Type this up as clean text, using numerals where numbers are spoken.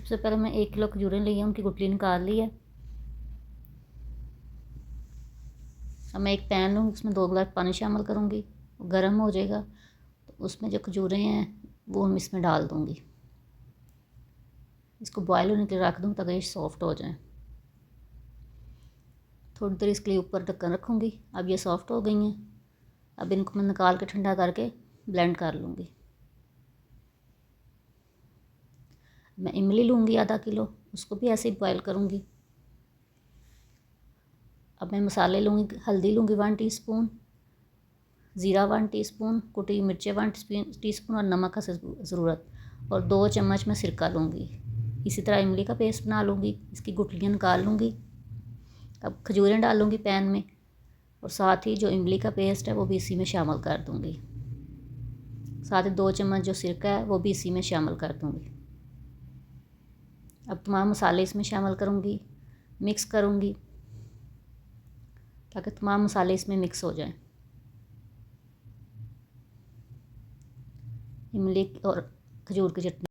सबसे पहले मैं 1 किलो खजूरें ली हैं, उनकी गुठली निकाल ली है। अब मैं एक पैन लूँगी, उसमें 2 गिलास पानी शामिल करूँगी। गर्म हो जाएगा तो उसमें जो खजूरें हैं वो हम इसमें डाल दूँगी। इसको बॉयल होने के लिए रख दूँ ताकि ये सॉफ़्ट हो जाए। थोड़ी देर इसके लिए ऊपर ढक्कन रखूँगी। अब ये सॉफ़्ट हो गई हैं। अब इनको मैं निकाल के ठंडा करके ब्लेंड कर लूँगी। मैं इमली लूँगी आधा किलो, उसको भी ऐसे ही बॉयल करूँगी। अब मैं मसाले लूँगी, हल्दी लूँगी 1 टीस्पून, ज़ीरा 1 टीस्पून, कुटी मिर्चें 1 टीस्पून और नमक का ज़रूरत, और 2 चम्मच मैं सिरका लूँगी। इसी तरह इमली का पेस्ट बना लूँगी, इसकी गुठलियाँ निकाल लूँगी। अब खजूरें डालूँगी पैन में, और साथ ही जो इमली का पेस्ट है वो भी इसी में शामिल कर दूँगी। साथ ही 2 चम्मच जो सिरका है वो भी इसी में शामिल कर दूँगी। अब तमाम मसाले इसमें शामिल करूँगी, मिक्स करूँगी ताकि तमाम मसाले इसमें मिक्स हो जाएं। इमली और खजूर की चटनी